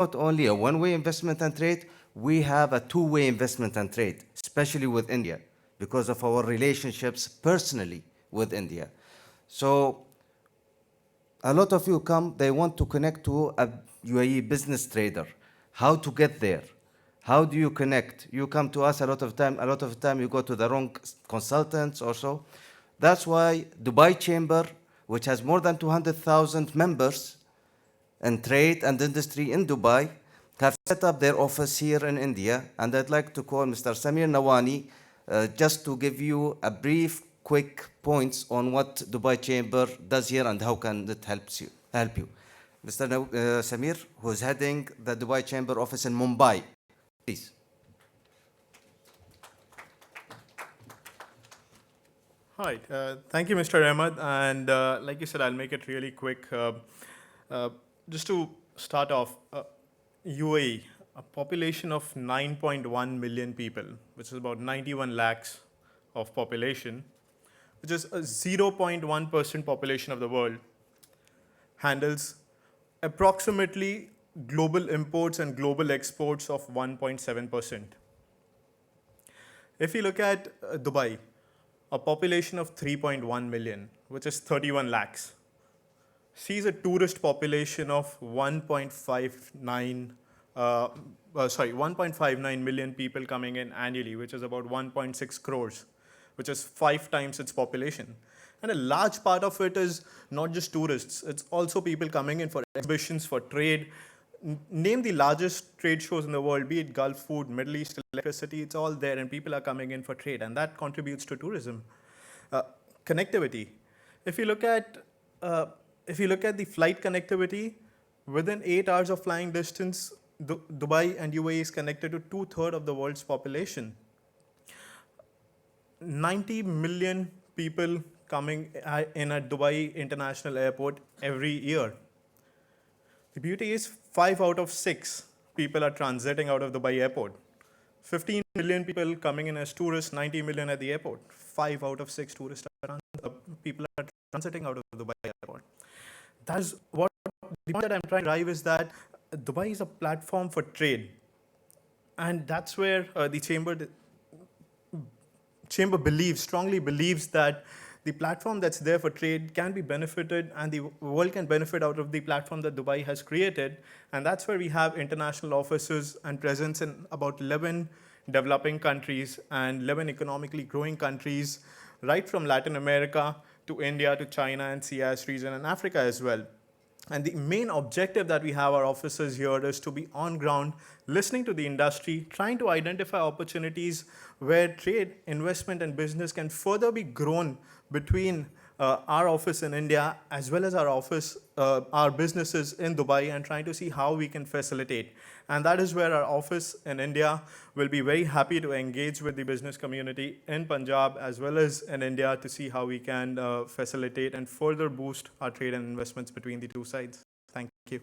not only a one-way investment and trade, we have a two-way investment and trade, especially with India, because of our relationships personally with India. So a lot of you come, they want to connect to a UAE business trader. How to get there? How do you connect? You come to us a lot of time you go to the wrong consultants or so. That's why Dubai Chamber, which has more than 200,000 members in trade and industry in Dubai, have set up their office here in India. And I'd like to call Mr. Samir Nawani just to give you a brief, quick points on what Dubai Chamber does here and how can it help you. Mr. Samir, who's heading the Dubai Chamber office in Mumbai, please. Hi, thank you, Mr. Ahmed. And like you said, I'll make it really quick. Uh, just to start off, UAE, a population of 9.1 million people, which is about 91 lakhs of population, which is a 0.1% population of the world, handles approximately global imports and global exports of 1.7%. If you look at Dubai, a population of 3.1 million, which is 31 lakhs, sees a tourist population of 1.59 million people coming in annually, which is about 1.6 crores, which is 5 times its population. And a large part of it is not just tourists, it's also people coming in for exhibitions, for trade. Name the largest trade shows in the world, be it Gulf food, Middle East electricity, it's all there, and people are coming in for trade, and that contributes to tourism. Connectivity. If you look at the flight connectivity, within 8 hours of flying distance, Dubai and UAE is connected to 2/3 of the world's population. 90 million people coming in at Dubai International Airport every year. The beauty is 5 out of 6 people are transiting out of Dubai Airport. 15 million people coming in as tourists, 90 million at the airport. 5 out of 6 people are transiting out of Dubai Airport. That is what the point that I'm trying to drive is that Dubai is a platform for trade. And that's where the chamber strongly believes that the platform that's there for trade can be benefited and the world can benefit out of the platform that Dubai has created. And that's where we have international offices and presence in about 11 developing countries and 11 economically growing countries, right from Latin America to India to China and CIS region and Africa as well. And the main objective that we have our officers here is to be on ground, listening to the industry, trying to identify opportunities where trade, investment, and business can further be grown between our office in India as well as our businesses in Dubai, and trying to see how we can facilitate. And that is where our office in India will be very happy to engage with the business community in Punjab as well as in India to see how we can facilitate and further boost our trade and investments between the two sides. Thank you.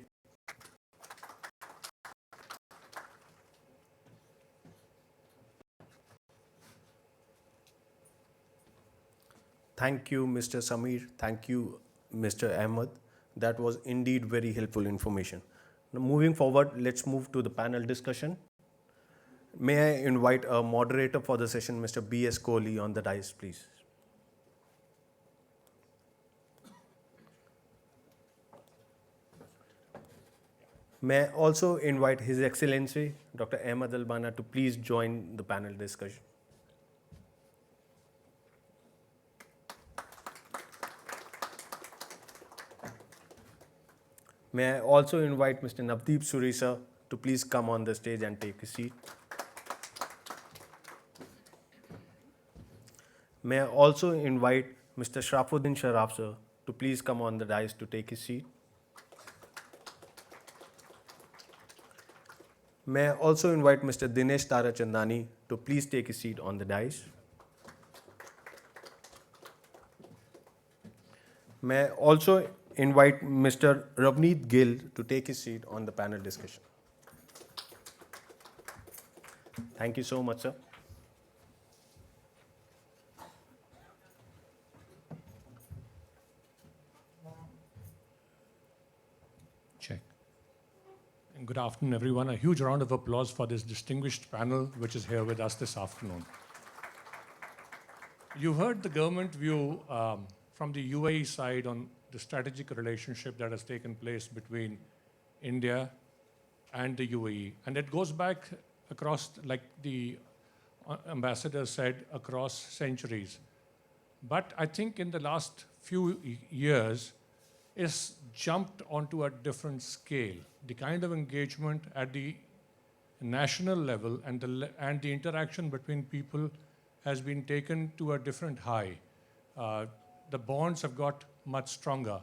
Thank you, Mr. Samir. Thank you, Mr. Ahmed. That was indeed very helpful information. Now, moving forward, let's move to the panel discussion. May I invite a moderator for the session, Mr. B.S. Kohli, on the dais, please. May I also invite His Excellency, Dr. Ahmed Al-Bana, to please join the panel discussion. May I also invite Mr. Navdeep Surisa to please come on the stage and take a seat. May I also invite Mr. Shrafuddin Sharaf sir to please come on the dais to take his seat. May I also invite Mr. Dinesh Tarachandani to please take a seat on the dais. May I also invite Mr. Ravneet Gill to take his seat on the panel discussion. Thank you so much, sir. Check. Good Good afternoon, everyone. A huge round of applause for this distinguished panel which is here with us this afternoon. You heard the government view from the UAE side on the strategic relationship that has taken place between India and the UAE. And it goes back across, like the ambassador said, across centuries. But I think in the last few years, it's jumped onto a different scale. The kind of engagement at the national level and the interaction between people has been taken to a different high. The bonds have got much stronger.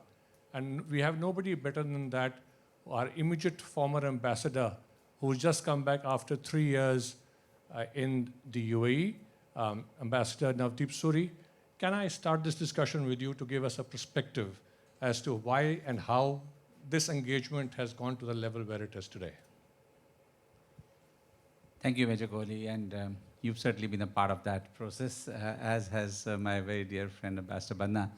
And we have nobody better than that, our immediate former ambassador, who's just come back after 3 years in the UAE, Ambassador Navdeep Suri. Can I start this discussion with you to give us a perspective as to why and how this engagement has gone to the level where it is today? Thank you, Major Kohli, and you've certainly been a part of that process, as has my very dear friend, Ambassador Banna.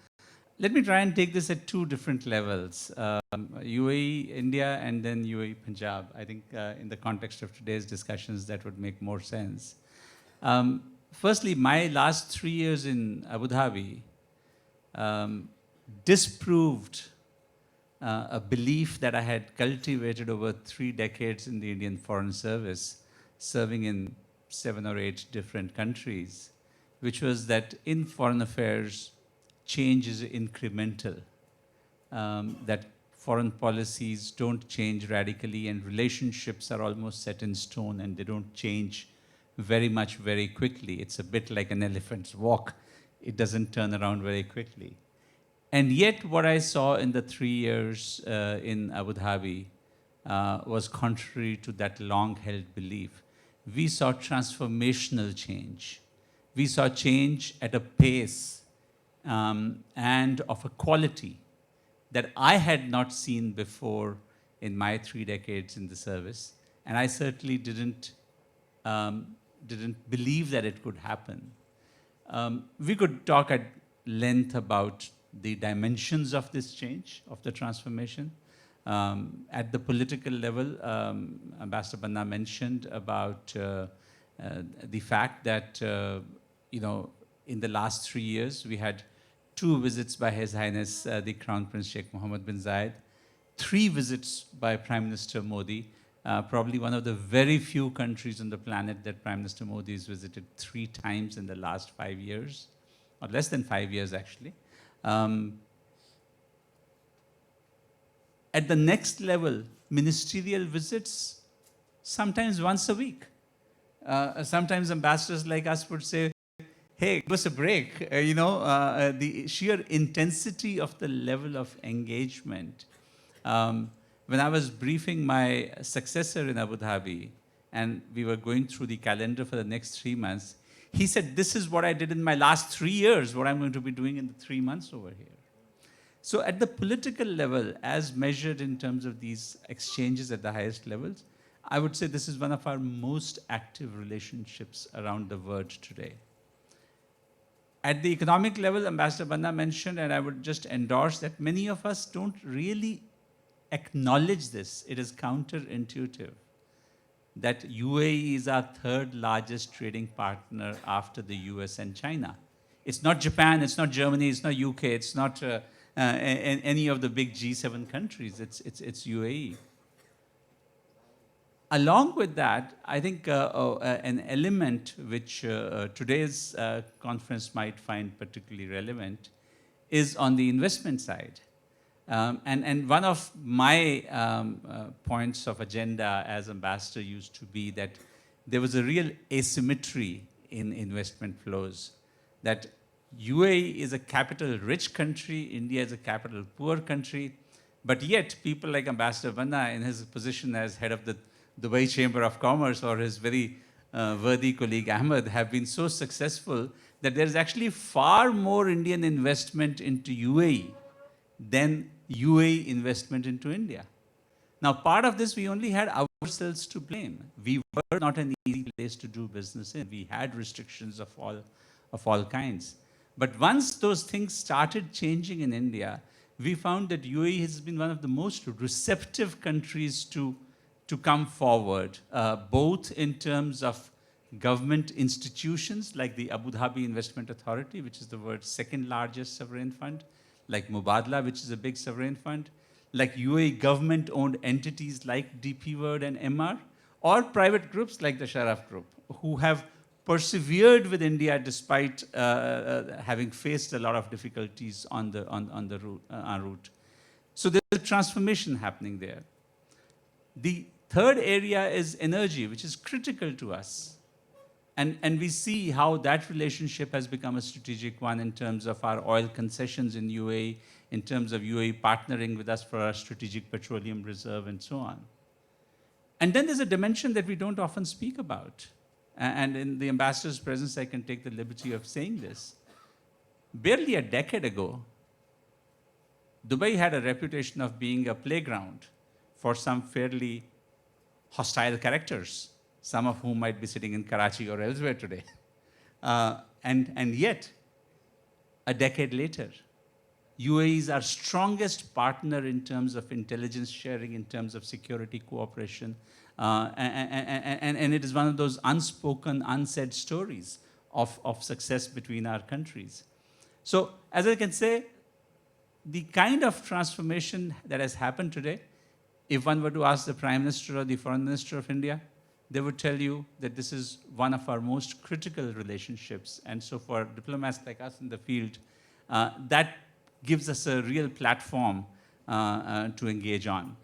Let me try and take this at two different levels, UAE, India, and then UAE, Punjab. I think in the context of today's discussions, that would make more sense. Firstly, my last 3 years in Abu Dhabi disproved a belief that I had cultivated over 3 decades in the Indian Foreign Service, serving in 7 or 8 different countries, which was that in foreign affairs, change is incremental, that foreign policies don't change radically and relationships are almost set in stone and they don't change very much very quickly. It's a bit like an elephant's walk. It doesn't turn around very quickly. And yet what I saw in the 3 years in Abu Dhabi was contrary to that long-held belief. We saw transformational change. We saw change at a pace and of a quality that I had not seen before in my 3 decades in the service. And I certainly didn't believe that it could happen. We could talk at length about the dimensions of this change, of the transformation. At the political level, Ambassador Banna mentioned about the fact that, in the last 3 years, we had 2 visits by His Highness, the Crown Prince Sheikh Mohammed bin Zayed, 3 visits by Prime Minister Modi, probably one of the very few countries on the planet that Prime Minister Modi has visited 3 times in the last 5 years, or less than 5 years actually. At the next level, ministerial visits, sometimes once a week. Sometimes ambassadors like us would say, hey, give us a break. The sheer intensity of the level of engagement. When I was briefing my successor in Abu Dhabi, and we were going through the calendar for the next 3 months, he said, this is what I did in my last 3 years, what I'm going to be doing in the 3 months over here. So at the political level, as measured in terms of these exchanges at the highest levels, I would say this is one of our most active relationships around the world today. At the economic level, Ambassador Banna mentioned, and I would just endorse that many of us don't really acknowledge this. It is counterintuitive that UAE is our 3rd largest trading partner after the US and China. It's not Japan, it's not Germany, it's not UK, it's not any of the big G7 countries, it's UAE. Along with that, I think an element which today's conference might find particularly relevant is on the investment side. And one of my points of agenda as ambassador used to be that there was a real asymmetry in investment flows, that UAE is a capital-rich country, India is a capital-poor country, but yet people like Ambassador Banna, in his position as head of the Dubai Chamber of Commerce, or his very worthy colleague Ahmed, have been so successful that there is actually far more Indian investment into UAE than UAE investment into India. Now, part of this, we only had ourselves to blame. We were not an easy place to do business in. We had restrictions of all kinds. But once those things started changing in India, we found that UAE has been one of the most receptive countries to to come forward, both in terms of government institutions like the Abu Dhabi Investment Authority, which is the world's second largest sovereign fund, like Mubadala, which is a big sovereign fund, like UAE government-owned entities like DP World and MR, or private groups like the Sharaf Group, who have persevered with India despite having faced a lot of difficulties on the route. So there's a transformation happening there. The third area is energy, which is critical to us. And we see how that relationship has become a strategic one in terms of our oil concessions in UAE, in terms of UAE partnering with us for our strategic petroleum reserve and so on. And then there's a dimension that we don't often speak about. And in the ambassador's presence, I can take the liberty of saying this. Barely a decade ago, Dubai had a reputation of being a playground for some fairly hostile characters, some of whom might be sitting in Karachi or elsewhere today. And yet, a decade later, UAE is our strongest partner in terms of intelligence sharing, in terms of security cooperation, and it is one of those unspoken, unsaid stories of success between our countries. So, as I can say, the kind of transformation that has happened today, if one were to ask the Prime Minister or the Foreign Minister of India, they would tell you that this is one of our most critical relationships. And so for diplomats like us in the field, that gives us a real platform to engage on.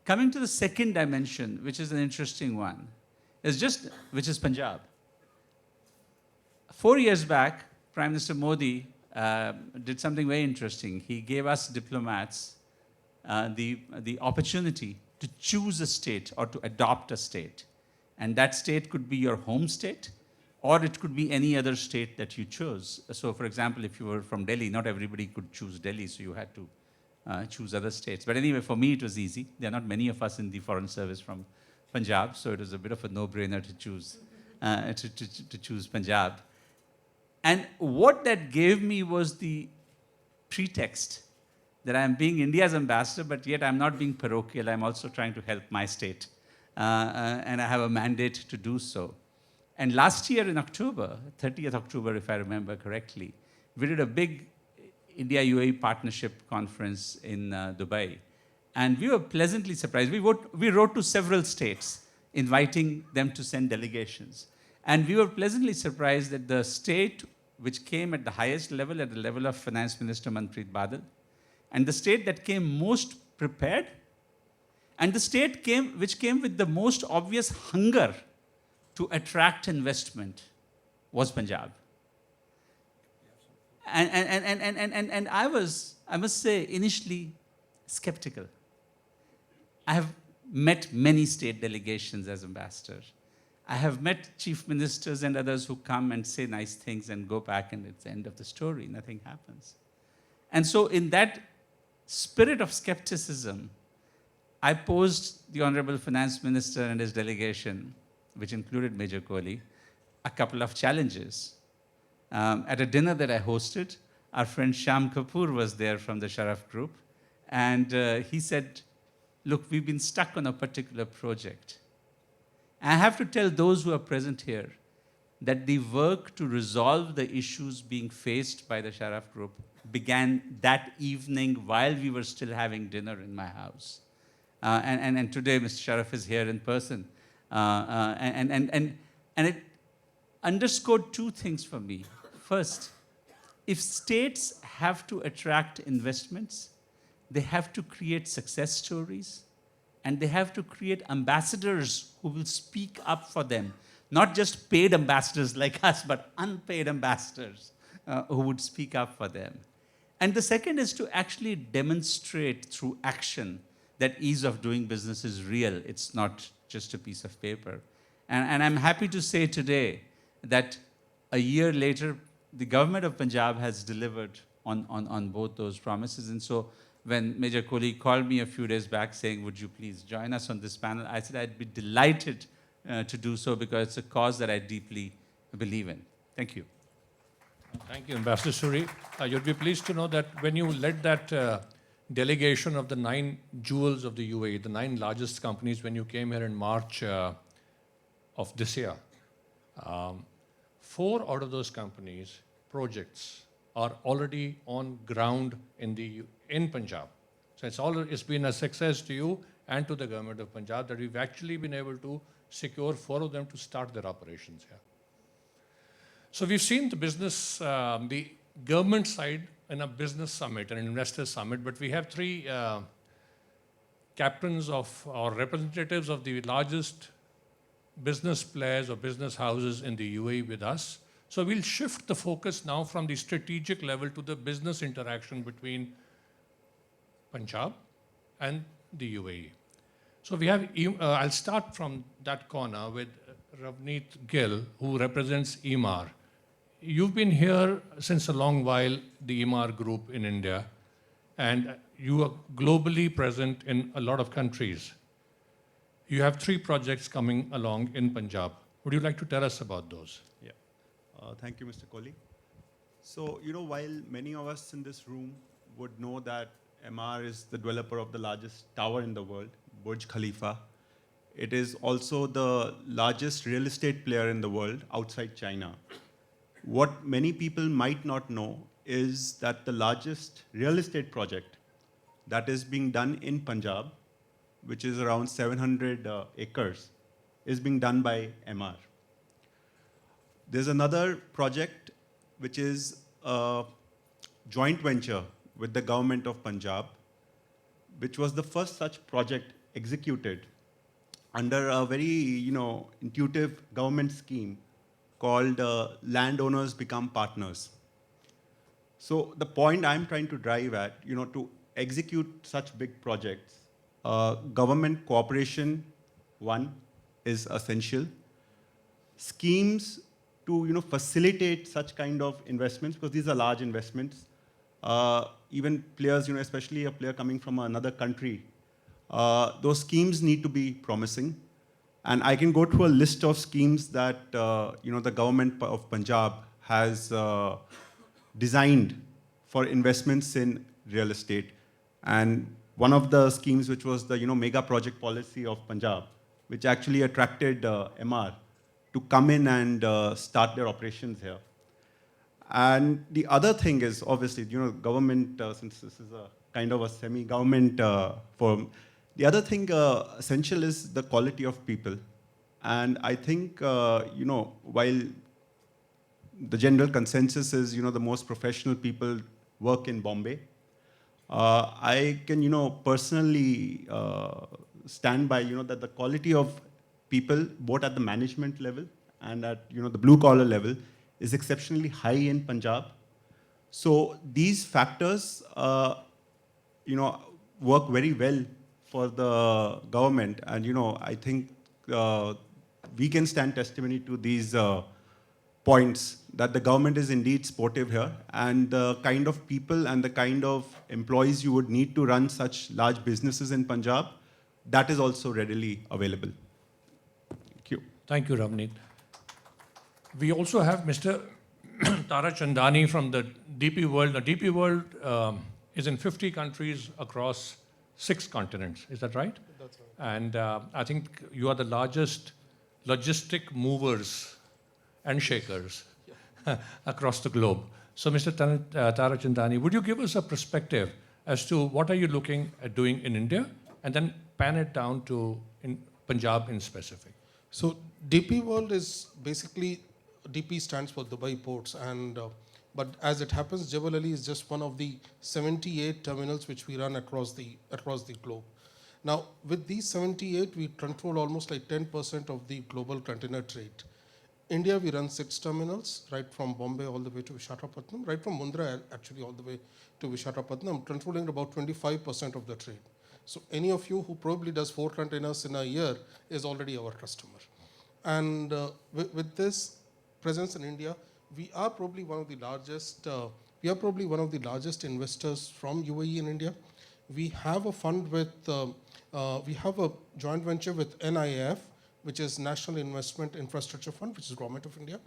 Coming to the second dimension, which is an interesting one, which is Punjab. 4 years back, Prime Minister Modi did something very interesting. He gave us diplomats the opportunity to choose a state or to adopt a state. And that state could be your home state, or it could be any other state that you chose. So for example, if you were from Delhi, not everybody could choose Delhi, so you had to choose other states. But anyway, for me, it was easy. There are not many of us in the Foreign Service from Punjab, so it was a bit of a no-brainer to choose to choose Punjab. And what that gave me was the pretext that I'm being India's ambassador, but yet I'm not being parochial. I'm also trying to help my state. And I have a mandate to do so. And last year in October, 30th October, if I remember correctly, we did a big India-UAE partnership conference in Dubai. And we were pleasantly surprised. We wrote to several states, inviting them to send delegations. And we were pleasantly surprised that the state which came at the highest level, at the level of Finance Minister Manpreet Badal, and the state that came most prepared, and the state which came with the most obvious hunger to attract investment was Punjab. And I must say, initially skeptical. I have met many state delegations as ambassador. I have met chief ministers and others who come and say nice things and go back, and it's the end of the story. Nothing happens. And so in that spirit of skepticism, I posed the Honorable Finance Minister and his delegation, which included Major Kohli, a couple of challenges. At a dinner that I hosted, our friend Sham Kapoor was there from the Sharaf Group, and he said, look, we've been stuck on a particular project. I have to tell those who are present here that the work to resolve the issues being faced by the Sharaf Group began that evening while we were still having dinner in my house. And today, Mr. Sharaf is here in person. And it underscored two things for me. First, if states have to attract investments, they have to create success stories, and they have to create ambassadors who will speak up for them. Not just paid ambassadors like us, but unpaid ambassadors who would speak up for them. And the second is to actually demonstrate through action that ease of doing business is real. It's not just a piece of paper. And I'm happy to say today that a year later, the government of Punjab has delivered on both those promises. And so when Major Kohli called me a few days back saying, would you please join us on this panel, I said I'd be delighted to do so because it's a cause that I deeply believe in. Thank you. Thank you, Ambassador Suri. You'll be pleased to know that when you led that delegation of the 9 jewels of the UAE, the 9 largest companies, when you came here in March of this year. 4 out of those companies' projects are already on ground in Punjab. So it's been a success to you and to the government of Punjab that we've actually been able to secure 4 of them to start their operations here. So we've seen the government side in a business summit, an investor summit, but we have 3 captains or representatives of the largest business players or business houses in the UAE with us. So we'll shift the focus now from the strategic level to the business interaction between Punjab and the UAE. So we have, I'll start from that corner with Ravneet Gill, who represents EMAR. You've been here since a long while, the EMAR group in India, and you are globally present in a lot of countries. You have 3 projects coming along in Punjab. Would you like to tell us about those? Yeah. Thank you, Mr. Kohli. So, while many of us in this room would know that MR is the developer of the largest tower in the world, Burj Khalifa, it is also the largest real estate player in the world outside China. What many people might not know is that the largest real estate project that is being done in Punjab, which is around 700 acres, is being done by MR. There's another project which is a joint venture with the government of Punjab, which was the first such project executed under a very intuitive government scheme called Landowners Become Partners. So the point I'm trying to drive at, to execute such big projects, government cooperation, one, is essential. Schemes to facilitate such kind of investments, because these are large investments. Even players, especially a player coming from another country, those schemes need to be promising. And I can go through a list of schemes that the government of Punjab has designed for investments in real estate. And one of the schemes, which was the mega project policy of Punjab, which actually attracted MR to come in and start their operations here. And the other thing is, obviously, government, since this is a kind of a semi-government firm, the other thing essential is the quality of people. And I think, while the general consensus is, the most professional people work in Bombay, I can, personally stand by, that the quality of people, both at the management level and at, the blue collar level, is exceptionally high in Punjab. So these factors, work very well for the government. And, I think we can stand testimony to these points that the government is indeed supportive here, and the kind of people and the kind of employees you would need to run such large businesses in Punjab, that is also readily available. Thank you. Thank you, Ravneet. We also have Mr. Tara Chandani from the DP World. The DP World is in 50 countries across 6 continents. Is that right? That's right. And I think you are the largest logistic movers and shakers across the globe. So, Mr. Tara Chandani, would you give us a perspective as to what are you looking at doing in India, and then pan it down to in Punjab in specific? So DP World is basically, DP stands for Dubai Ports, and but as it happens, Jebel Ali is just one of the 78 terminals which we run across the globe. Now, with these 78, we control almost like 10% of the global container trade. India, we run 6 terminals, right from Bombay all the way to Vishakhapatnam, right from Mundra actually all the way to Vishakhapatnam, controlling about 25% of the trade. So any of you who probably does 4 containers in a year is already our customer. And with this presence in India, we are probably one of the largest investors from UAE in India. We have a fund with, we have a joint venture with NIF, which is National Investment Infrastructure Fund, which is Government of India,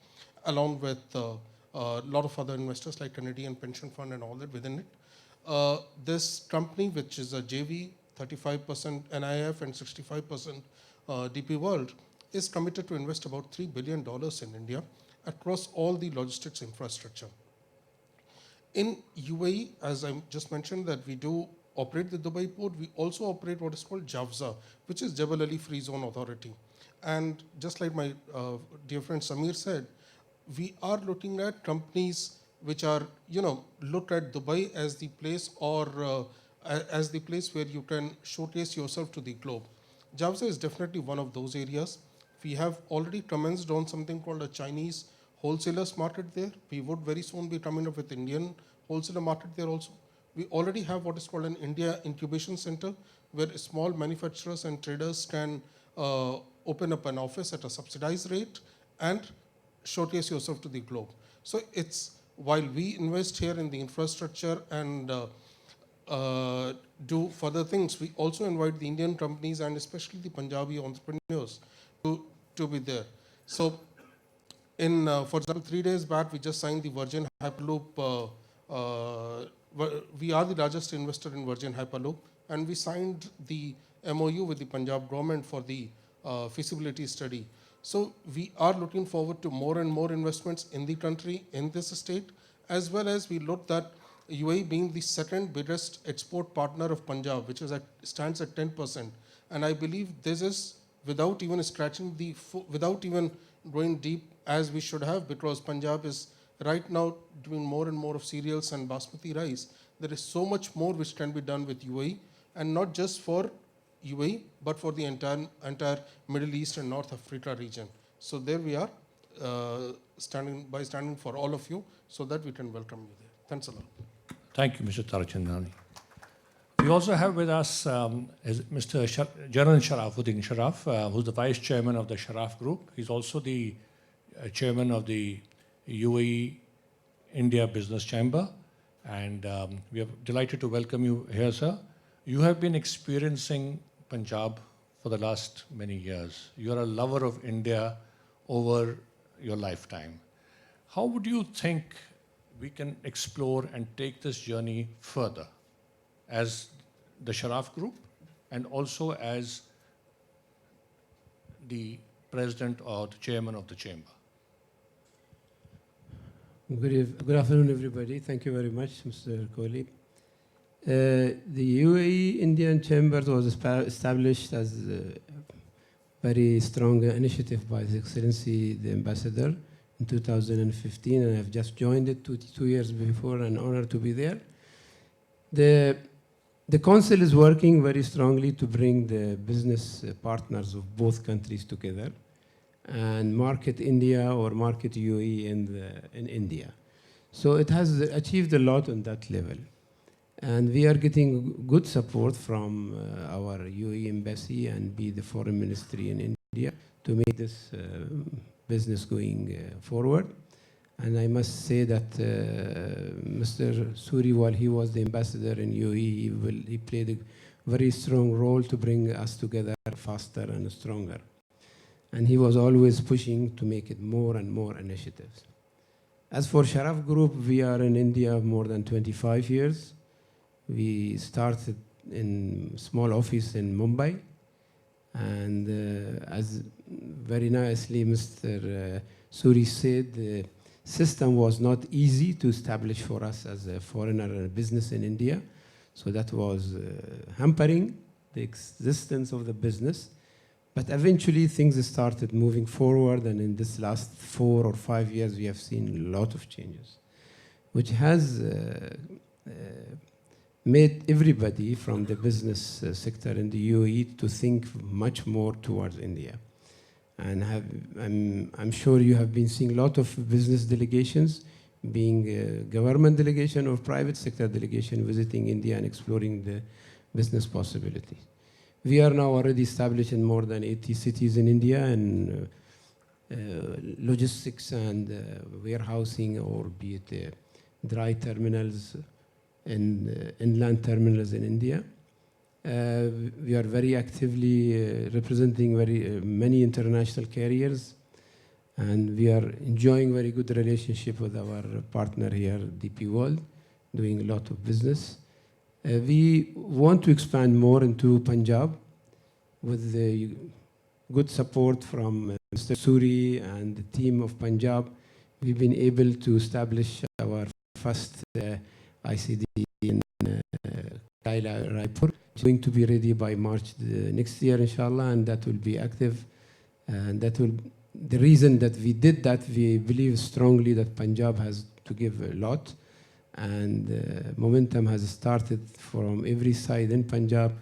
along with a lot of other investors like Canadian Pension Fund and all that within it. This company, which is a JV, 35% NIF and 65% DP World, is committed to invest about $3 billion in India across all the logistics infrastructure. In UAE, as I just mentioned, that we do operate the Dubai port, we also operate what is called JAFZA, which is Jebel Ali Free Zone Authority. And just like my dear friend Samir said, we are looking at companies which are, look at Dubai as the place or as the place where you can showcase yourself to the globe. JAFZA is definitely one of those areas. We have already commenced on something called a Chinese wholesalers market there. We would very soon be coming up with Indian wholesaler market there also. We already have what is called an India incubation center, where small manufacturers and traders can open up an office at a subsidized rate and showcase yourself to the globe. So it's, while we invest here in the infrastructure and do further things, we also invite the Indian companies and especially the Punjabi entrepreneurs to be there. So for example, 3 days back, we just signed the Virgin Hyperloop. We are the largest investor in Virgin Hyperloop, and we signed the MOU with the Punjab government for the feasibility study. So we are looking forward to more and more investments in the country, in this state, as well as we looked at UAE being the second biggest export partner of Punjab, which is stands at 10%. And I believe this is without even scratching without even going deep as we should have, because Punjab is right now doing more and more of cereals and basmati rice. There is so much more which can be done with UAE, and not just for UAE, but for the entire Middle East and North Africa region. So there we are, standing for all of you, so that we can welcome you there. Thanks a lot. Thank you, Mr. Tarachandani. We also have with us Mr. General Sharafuddin Sharaf, who's the Vice Chairman of the Sharaf Group. He's also the Chairman of the UAE India Business Chamber. And we are delighted to welcome you here, sir. You have been experiencing Punjab for the last many years. You're a lover of India over your lifetime. How would you think we can explore and take this journey further as the Sharaf Group and also as the President or the Chairman of the Chamber? Good afternoon, everybody. Thank you very much, Mr. Kohli. The UAE Indian Chamber was established as a very strong initiative by His Excellency the Ambassador in 2015, and I've just joined it 2 years before, an honor to be there. The Council is working very strongly to bring the business partners of both countries together and market India or market UAE in India. So it has achieved a lot on that level. And we are getting good support from our UAE embassy and the foreign ministry in India to make this business going forward. And I must say that Mr. Suri, while he was the ambassador in UAE, he played a very strong role to bring us together faster and stronger. And he was always pushing to make it more and more initiatives. As for Sharaf Group, we are in India more than 25 years. We started in small office in Mumbai. And as very nicely Mr. Suri said, the system was not easy to establish for us as a foreigner business in India. So that was hampering the existence of the business. But eventually things started moving forward, and in this last 4 or 5 years we have seen a lot of changes, which has made everybody from the business sector in the UAE to think much more towards India. And I'm sure you have been seeing a lot of business delegations, being a government delegation or private sector delegation, visiting India and exploring the business possibilities. We are now already established in more than 80 cities in India, and logistics and warehousing, or be it dry terminals and inland terminals in India. We are very actively representing many international carriers, and we are enjoying very good relationship with our partner here, DP World, doing a lot of business. We want to expand more into Punjab with the good support from Mr. Suri and the team of Punjab. We've been able to establish our first ICD in Kaila, Raipur. It's going to be ready by March next year, inshallah, and that will be active. And that will, the reason that we did that, we believe strongly that Punjab has to give a lot, and momentum has started from every side in Punjab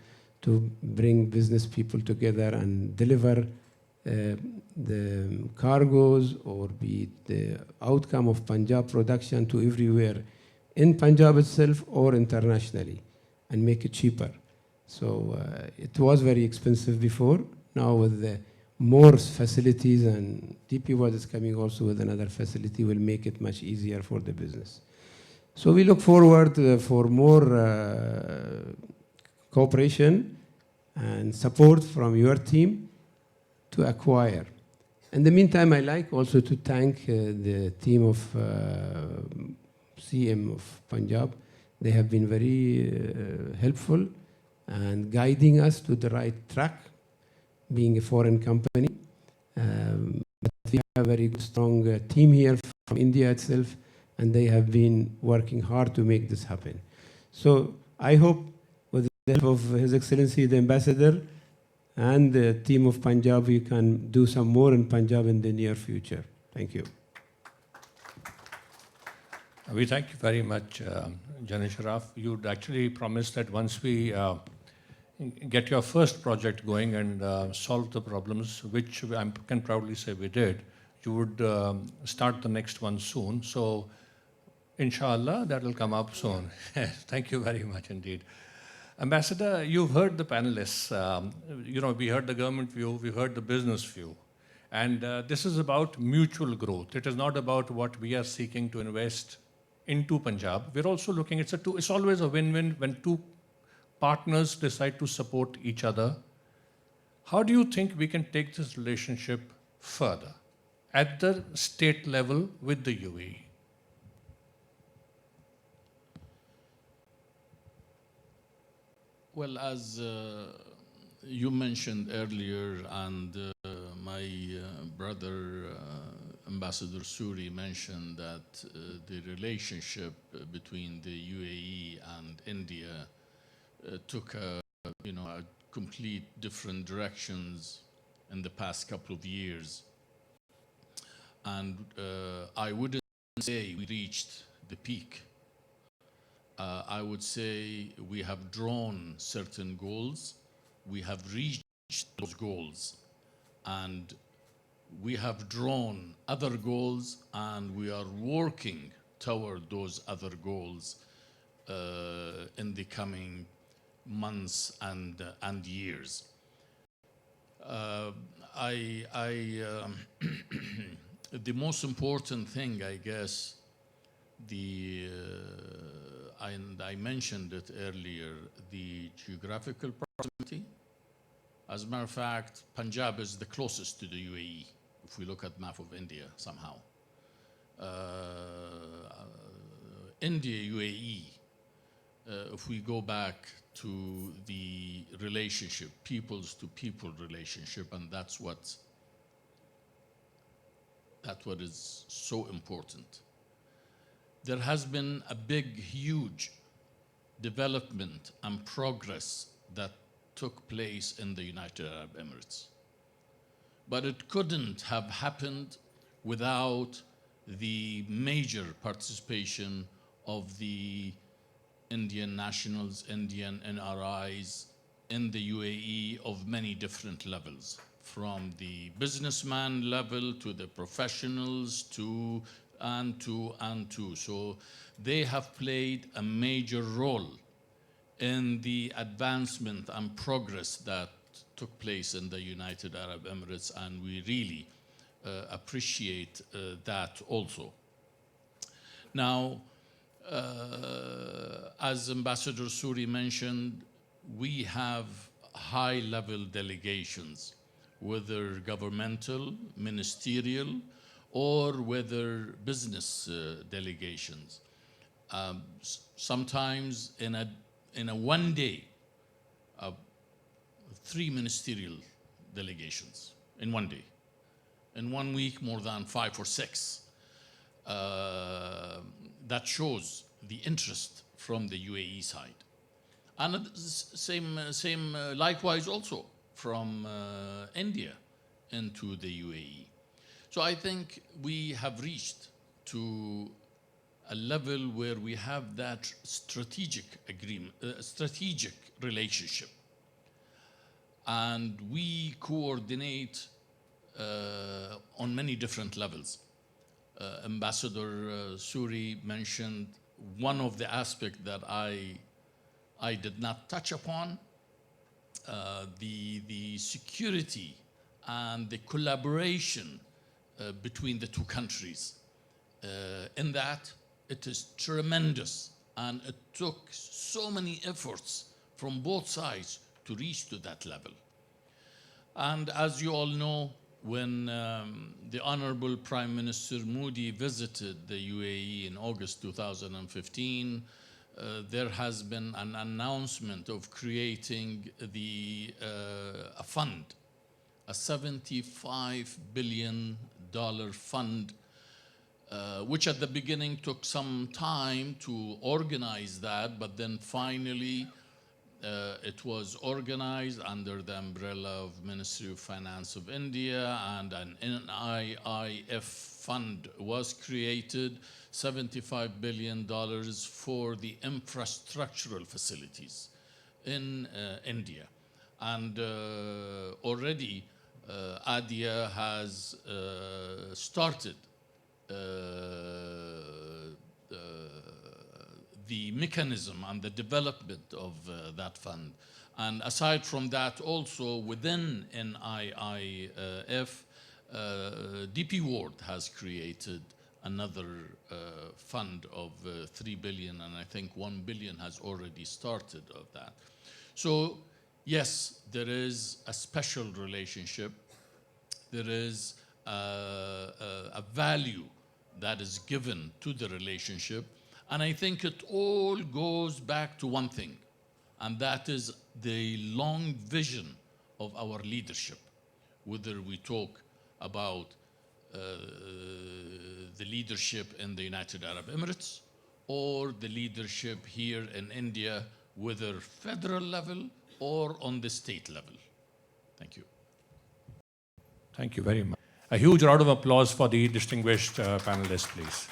to bring business people together and deliver the cargoes or be it the outcome of Punjab production to everywhere in Punjab itself or internationally, and make it cheaper. So it was very expensive before. Now with the more facilities, and DP World is coming also with another facility, will make it much easier for the business. So we look forward for more cooperation and support from your team to acquire. In the meantime, I like also to thank the team of CM of Punjab. They have been very helpful and guiding us to the right track, being a foreign company. But we have a very strong team here from India itself, and they have been working hard to make this happen. So I hope with the help of His Excellency the Ambassador and the team of Punjab, we can do some more in Punjab in the near future. Thank you. We thank you very much, Janan Sharaf. You'd actually promised that once we get your first project going and solve the problems, which I can proudly say we did, you would start the next one soon. So, inshallah, that will come up soon. Thank you very much indeed. Ambassador, you've heard the panelists. We heard the government view, we heard the business view. And this is about mutual growth. It is not about what we are seeking to invest into Punjab. We're also looking, it's always a win-win when two partners decide to support each other. How do you think we can take this relationship further at the state level with the UAE? Well, as you mentioned earlier, and my brother Ambassador Suri mentioned that the relationship between the UAE and India took a complete different directions in the past couple of years. And I wouldn't say we reached the peak. I would say we have drawn certain goals, we have reached those goals, and we have drawn other goals, and we are working toward those other goals in the coming months and years. The most important thing, I guess, and I mentioned it earlier, the geographical proximity. As a matter of fact, Punjab is the closest to the UAE, if we look at map of India somehow. India, UAE, if we go back to the relationship, peoples to people relationship, and that's what is so important. There has been a big, huge development and progress that took place in the United Arab Emirates. But it couldn't have happened without the major participation of the Indian nationals, Indian NRIs in the UAE of many different levels, from the businessman level to the professionals and to. So they have played a major role in the advancement and progress that took place in the United Arab Emirates, and we really appreciate that also. Now, as Ambassador Suri mentioned, we have high-level delegations, whether governmental, ministerial, or whether business delegations. Sometimes in a in a one day, uh, 3 ministerial delegations in one day. In 1 week, more than 5 or 6. That shows the interest from the UAE side. And same likewise also from India into the UAE. So I think we have reached to a level where we have that strategic agreement, strategic relationship. And we coordinate on many different levels. Ambassador Suri mentioned one of the aspects that I did not touch upon, the security and the collaboration between the two countries. In that, it is tremendous, and it took so many efforts from both sides to reach to that level. And as you all know, when the Honorable Prime Minister Modi visited the UAE in August 2015, there has been an announcement of creating a fund, a $75 billion fund, which at the beginning took some time to organize that, but then finally it was organized under the umbrella of Ministry of Finance of India, and an NIIF fund was created, $75 billion for the infrastructural facilities in India. And already ADIA has started the mechanism and the development of that fund. And aside from that, also within NIIF, DP World has created another fund of 3 billion, and I think 1 billion has already started of that. So yes, there is a special relationship. There is a value that is given to the relationship. And I think it all goes back to one thing, and that is the long vision of our leadership, whether we talk about the leadership in the United Arab Emirates or the leadership here in India, whether federal level or on the state level. Thank you. Thank you very much. A huge round of applause for the distinguished panelists, please.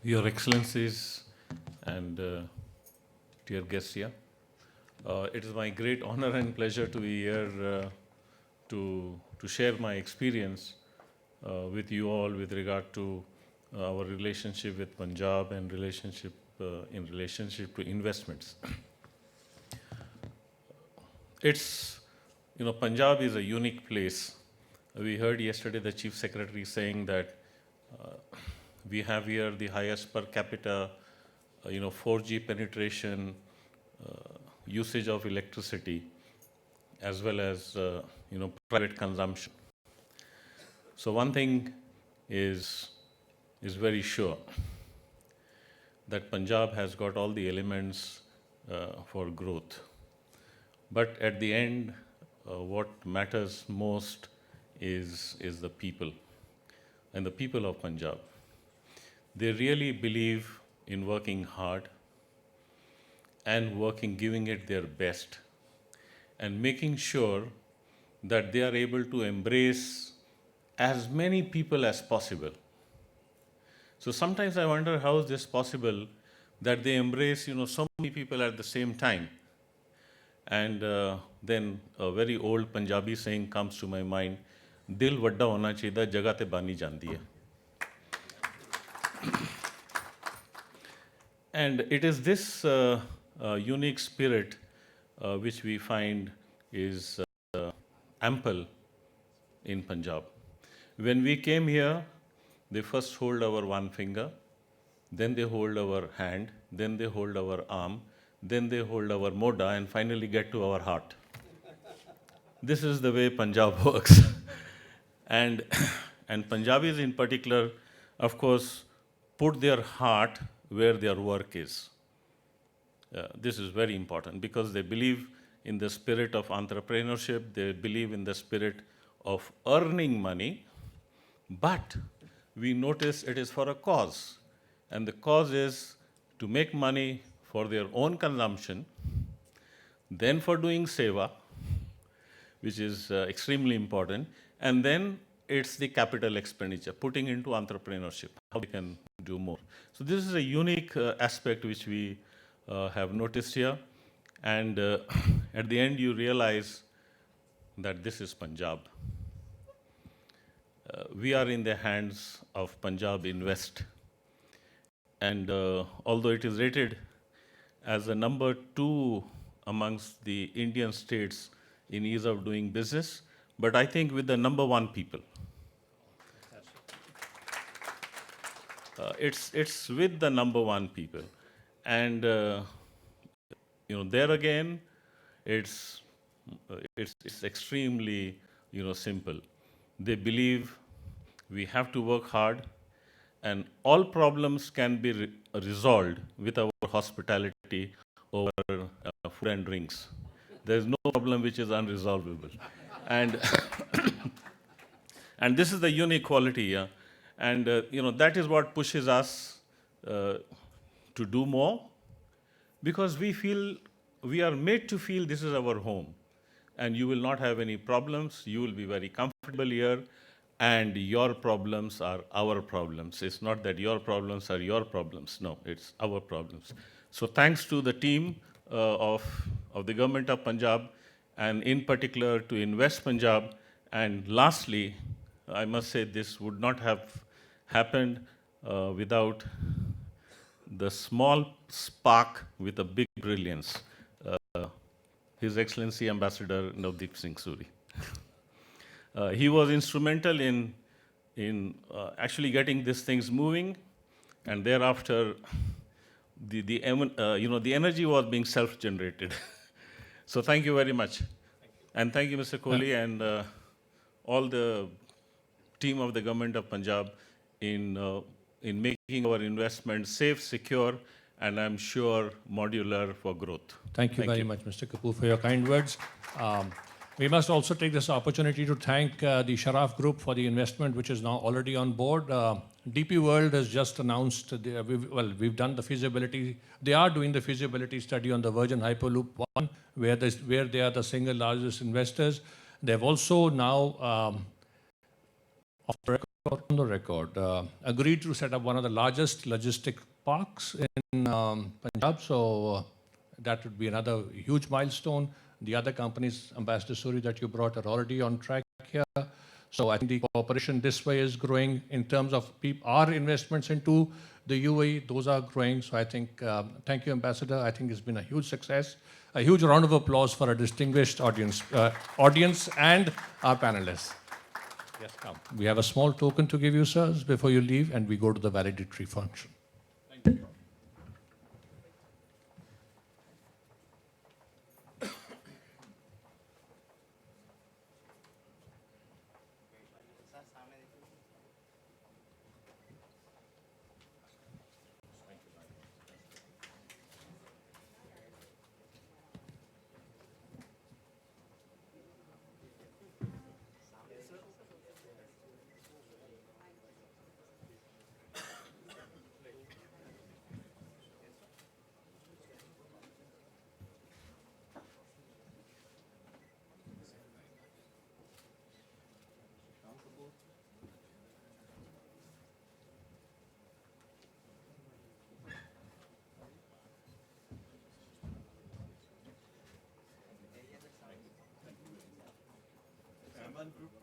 Your Excellencies and dear guests here, it is my great honor and pleasure to be here to share my experience with you all with regard to our relationship with Punjab and relationship in relationship to investments. It's, Punjab is a unique place. We heard yesterday the Chief Secretary saying that we have here the highest per capita, 4G penetration, usage of electricity, as well as, private consumption. So one thing is very sure, that Punjab has got all the elements for growth. But at the end, what matters most is the people, and the people of Punjab. They really believe in working hard and giving it their best, and making sure that they are able to embrace as many people as possible. So sometimes I wonder how is this possible that they embrace, so many people at the same time. And then a very old Punjabi saying comes to my mind, "Dil vadda hona chahiye, jagah te bani jandi hai." And it is this unique spirit which we find is ample in Punjab. When we came here, they first hold our one finger, then they hold our hand, then they hold our arm, then they hold our moda, and finally get to our heart. This is the way Punjab works. And, and Punjabis in particular, of course, put their heart where their work is. This is very important because they believe in the spirit of entrepreneurship, they believe in the spirit of earning money, but we notice it is for a cause. And the cause is to make money for their own consumption, then for doing seva, which is extremely important, and then it's the capital expenditure, putting into entrepreneurship, how we can do more. So this is a unique aspect which we have noticed here, and at the end you realize that this is Punjab. We are in the hands of Punjab Invest, and although it is rated as the number 2 amongst the Indian states in ease of doing business, but I think with the number 1 people. It's with the number 1 people. And there again, it's extremely simple. They believe we have to work hard, and all problems can be resolved with our hospitality over food and drinks. There is no problem which is unresolvable. And, and this is the unique quality, yeah. And that is what pushes us to do more, because we are made to feel this is our home, and you will not have any problems, you will be very comfortable here, and your problems are our problems. It's not that your problems are your problems, no, it's our problems. So thanks to the team of the government of Punjab, and in particular to Invest Punjab, and lastly, I must say this would not have happened without the small spark with a big brilliance, His Excellency Ambassador Navdeep Singh Suri. He was instrumental in actually getting these things moving, and thereafter, the energy was being self-generated. So thank you very much, and thank you, Mr. Kohli, and all the team of the government of Punjab in making our investment safe, secure, and I'm sure modular for growth. Thank you very much, Mr. Kapoor, for your kind words. We must also take this opportunity to thank the Sharaf Group for the investment, which is now already on board. DP World has just announced, we've done the feasibility. They are doing the feasibility study on the Virgin Hyperloop 1, where they are the single largest investors. They've also now, on the record, agreed to set up one of the largest logistic parks in Punjab. So that would be another huge milestone. The other companies, Ambassador Suri, that you brought are already on track here. So I think the cooperation this way is growing in terms of our investments into the UAE. Those are growing. So I think, thank you, Ambassador. I think it's been a huge success. A huge round of applause for a distinguished audience and our panelists. Yes, come. We have a small token to give you, sirs, before you leave, and we go to the valedictory function. Thank you. Group.